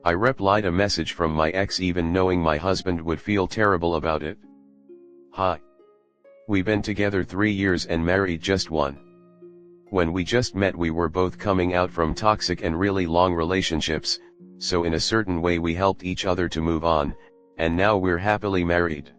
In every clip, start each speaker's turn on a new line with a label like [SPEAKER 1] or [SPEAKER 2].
[SPEAKER 1] I replied a message from my ex even knowing my husband would feel terrible about it. Hi. We've been together 3 years and married just 1. When we just met we were both coming out from toxic and really long relationships, so in a certain way we helped each other to move on, and now we're happily married.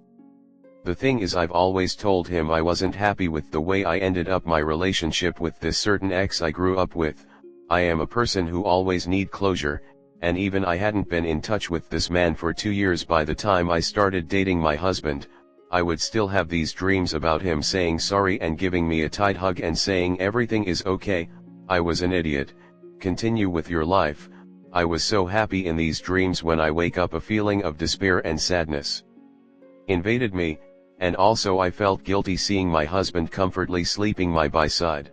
[SPEAKER 1] The thing is I've always told him I wasn't happy with the way I ended up my relationship with this certain ex I grew up with. I am a person who always need closure, and even I hadn't been in touch with this man for 2 years by the time I started dating my husband, I would still have these dreams about him saying sorry and giving me a tight hug and saying everything is okay. I was an idiot. Continue with your life. I was so happy in these dreams when I wake up a feeling of despair and sadness invaded me, and also I felt guilty seeing my husband comfortably sleeping by my side.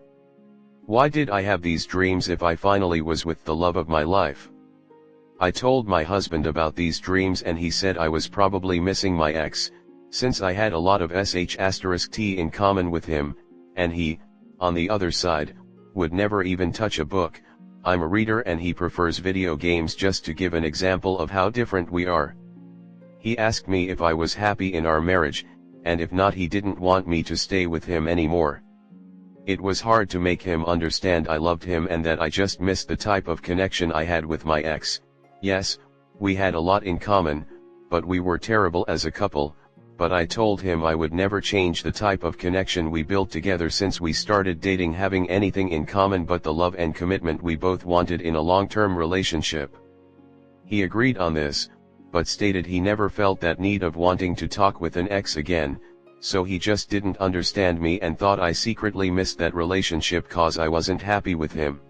[SPEAKER 1] Why did I have these dreams if I finally was with the love of my life? I told my husband about these dreams and he said I was probably missing my ex, since I had a lot of sh*t in common with him, and he, on the other side, would never even touch a book. I'm a reader and he prefers video games, just to give an example of how different we are. He asked me if I was happy in our marriage, and if not he didn't want me to stay with him anymore. It was hard to make him understand I loved him and that I just missed the type of connection I had with my ex. Yes, we had a lot in common, but we were terrible as a couple. But I told him I would never change the type of connection we built together since we started dating, having anything in common but the love and commitment we both wanted in a long-term relationship. He agreed on this, but stated he never felt that need of wanting to talk with an ex again, so he just didn't understand me and thought I secretly missed that relationship cause I wasn't happy with him.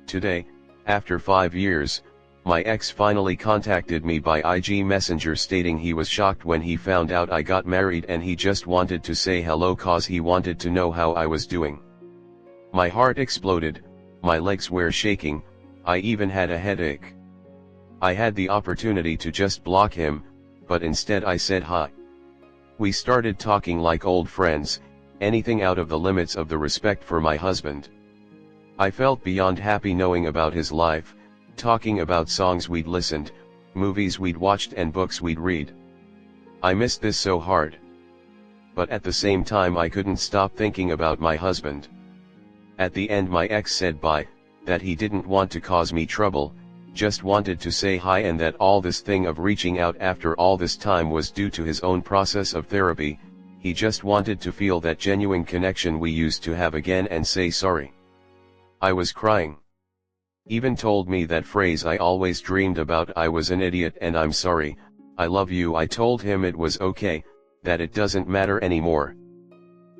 [SPEAKER 1] Today, after 5 years, my ex finally contacted me by IG Messenger stating he was shocked when he found out I got married and he just wanted to say hello cause he wanted to know how I was doing. My heart exploded, my legs were shaking, I even had a headache. I had the opportunity to just block him, but instead I said hi. We started talking like old friends, anything out of the limits of the respect for my husband. I felt beyond happy knowing about his life, talking about songs we'd listened, movies we'd watched and books we'd read. I missed this so hard. But at the same time I couldn't stop thinking about my husband. At the end my ex said bye, that he didn't want to cause me trouble, just wanted to say hi, and that all this thing of reaching out after all this time was due to his own process of therapy. He just wanted to feel that genuine connection we used to have again and say sorry. I was crying. Even told me that phrase I always dreamed about, I was an idiot and I'm sorry, I love you. I told him it was okay, that it doesn't matter anymore.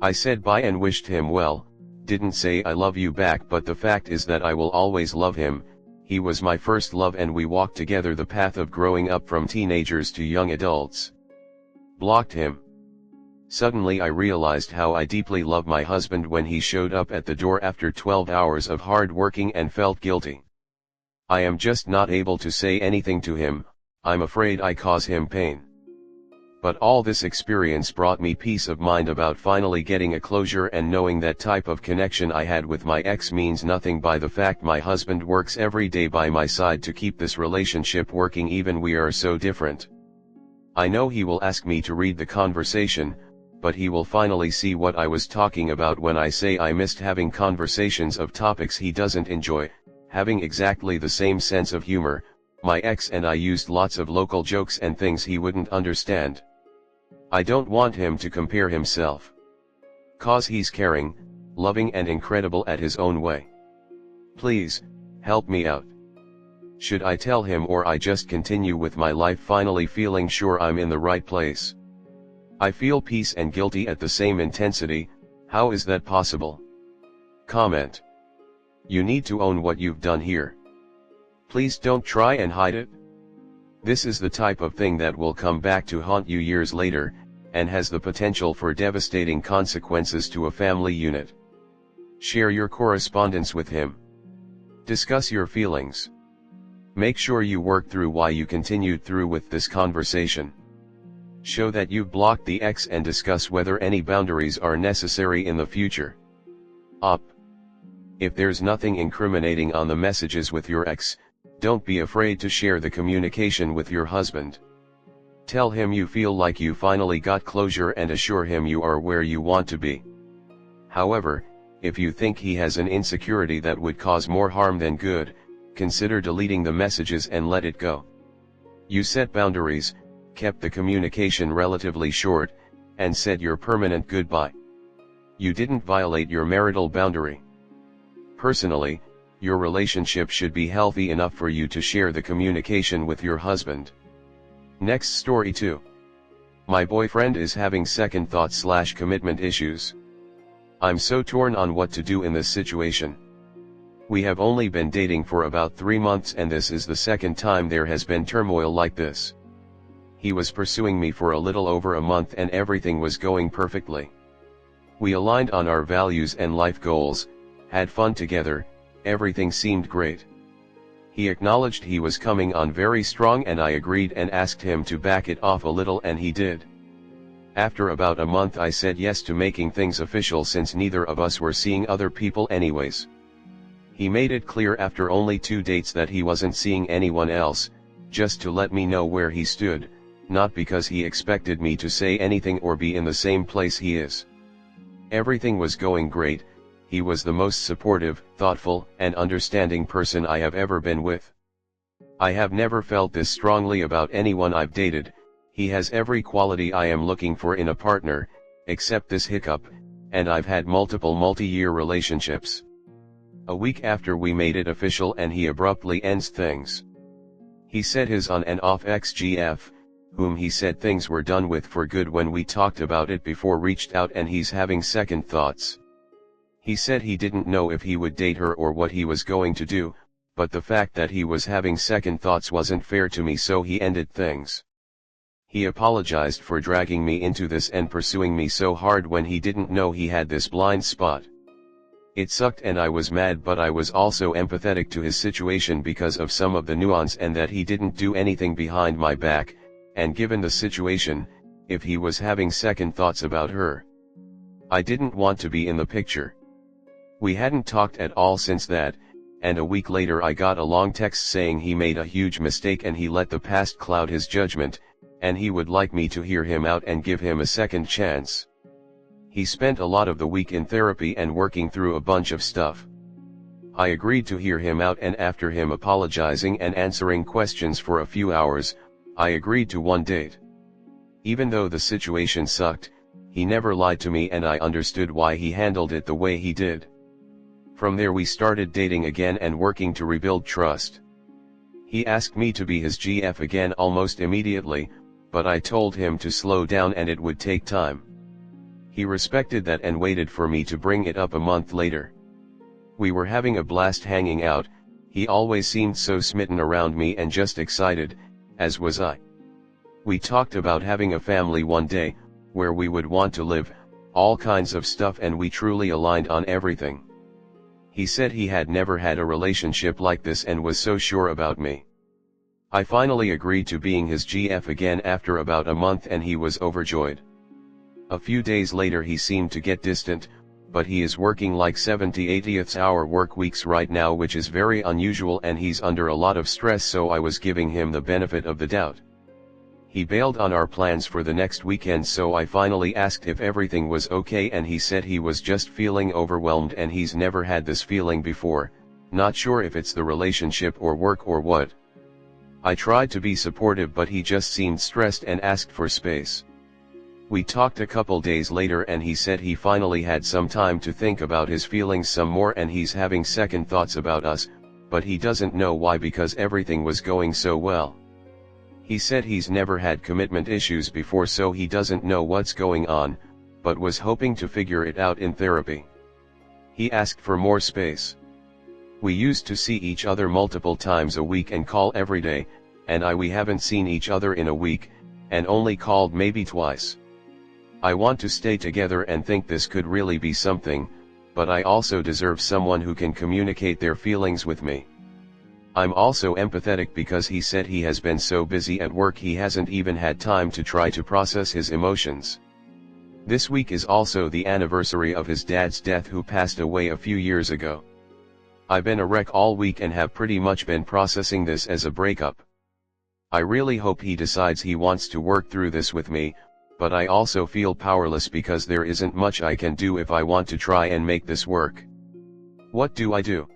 [SPEAKER 1] I said bye and wished him well, didn't say I love you back, but the fact is that I will always love him. He was my first love and we walked together the path of growing up from teenagers to young adults. Blocked him. Suddenly I realized how I deeply love my husband when he showed up at the door after 12 hours of hard working and felt guilty. I am just not able to say anything to him, I'm afraid I cause him pain. But all this experience brought me peace of mind about finally getting a closure and knowing that type of connection I had with my ex means nothing by the fact my husband works every day by my side to keep this relationship working even we are so different. I know he will ask me to read the conversation, but he will finally see what I was talking about when I say I missed having conversations of topics he doesn't enjoy, having exactly the same sense of humor. My ex and I used lots of local jokes and things he wouldn't understand. I don't want him to compare himself. Cause he's caring, loving and incredible at his own way. Please, help me out. Should I tell him or I just continue with my life finally feeling sure I'm in the right place? I feel peace and guilty at the same intensity, how is that possible? Comment. You need to own what you've done here. Please don't try and hide it. This is the type of thing that will come back to haunt you years later, and has the potential for devastating consequences to a family unit. Share your correspondence with him. Discuss your feelings. Make sure you work through why you continued through with this conversation. Show that you've blocked the ex and discuss whether any boundaries are necessary in the future. Op. If there's nothing incriminating on the messages with your ex, Don't be afraid to share the communication with your husband. Tell him you feel like you finally got closure and assure him you are where you want to be. However, if you think he has an insecurity that would cause more harm than good, consider deleting the messages and let it go. You set boundaries, kept the communication relatively short, and said your permanent goodbye. You didn't violate your marital boundary. Personally, your relationship should be healthy enough for you to share the communication with your husband. Next story 2. My boyfriend is having second thoughts/commitment issues. I'm so torn on what to do in this situation. We have only been dating for about 3 months and this is the second time there has been turmoil like this. He was pursuing me for a little over a month and everything was going perfectly. We aligned on our values and life goals, had fun together, everything seemed great. He acknowledged he was coming on very strong and I agreed and asked him to back it off a little and he did. After about a month I said yes to making things official since neither of us were seeing other people anyways. He made it clear after only 2 dates that he wasn't seeing anyone else, just to let me know where he stood, not because he expected me to say anything or be in the same place he is. Everything was going great. He was the most supportive, thoughtful, and understanding person I have ever been with. I have never felt this strongly about anyone I've dated. He has every quality I am looking for in a partner, except this hiccup, and I've had multiple multi-year relationships. A week after we made it official and he abruptly ends things. He said his on and off ex-GF, whom he said things were done with for good when we talked about it before, reached out and he's having second thoughts. He said he didn't know if he would date her or what he was going to do, but the fact that he was having second thoughts wasn't fair to me, so he ended things. He apologized for dragging me into this and pursuing me so hard when he didn't know he had this blind spot. It sucked and I was mad, but I was also empathetic to his situation because of some of the nuance and that he didn't do anything behind my back, and given the situation, if he was having second thoughts about her, I didn't want to be in the picture. We hadn't talked at all since that, and a week later I got a long text saying he made a huge mistake and he let the past cloud his judgment, and he would like me to hear him out and give him a second chance. He spent a lot of the week in therapy and working through a bunch of stuff. I agreed to hear him out, and after him apologizing and answering questions for a few hours, I agreed to one date. Even though the situation sucked, he never lied to me and I understood why he handled it the way he did. From there we started dating again and working to rebuild trust. He asked me to be his GF again almost immediately, but I told him to slow down and it would take time. He respected that and waited for me to bring it up a month later. We were having a blast hanging out. He always seemed so smitten around me and just excited, as was I. We talked about having a family one day, where we would want to live, all kinds of stuff, and we truly aligned on everything. He said he had never had a relationship like this and was so sure about me. I finally agreed to being his GF again after about a month and he was overjoyed. A few days later he seemed to get distant, but he is working like 70-80th hour work weeks right now, which is very unusual, and he's under a lot of stress, so I was giving him the benefit of the doubt. He bailed on our plans for the next weekend, so I finally asked if everything was okay and he said he was just feeling overwhelmed and he's never had this feeling before, not sure if it's the relationship or work or what. I tried to be supportive but he just seemed stressed and asked for space. We talked a couple days later and he said he finally had some time to think about his feelings some more and he's having second thoughts about us, but he doesn't know why because everything was going so well. He said he's never had commitment issues before, so he doesn't know what's going on, but was hoping to figure it out in therapy. He asked for more space. We used to see each other multiple times a week and call every day, and we haven't seen each other in a week, and only called maybe twice. I want to stay together and think this could really be something, but I also deserve someone who can communicate their feelings with me. I'm also empathetic because he said he has been so busy at work he hasn't even had time to try to process his emotions. This week is also the anniversary of his dad's death, who passed away a few years ago. I've been a wreck all week and have pretty much been processing this as a breakup. I really hope he decides he wants to work through this with me, but I also feel powerless because there isn't much I can do if I want to try and make this work. What do I do?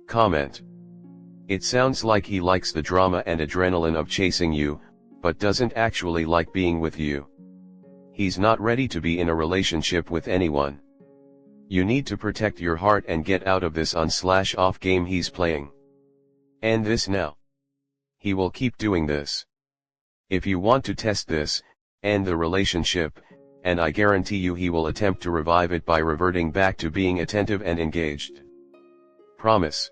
[SPEAKER 1] Comment. It sounds like he likes the drama and adrenaline of chasing you, but doesn't actually like being with you. He's not ready to be in a relationship with anyone. You need to protect your heart and get out of this on/off game he's playing. End this now. He will keep doing this. If you want to test this, end the relationship, and I guarantee you he will attempt to revive it by reverting back to being attentive and engaged. Promise.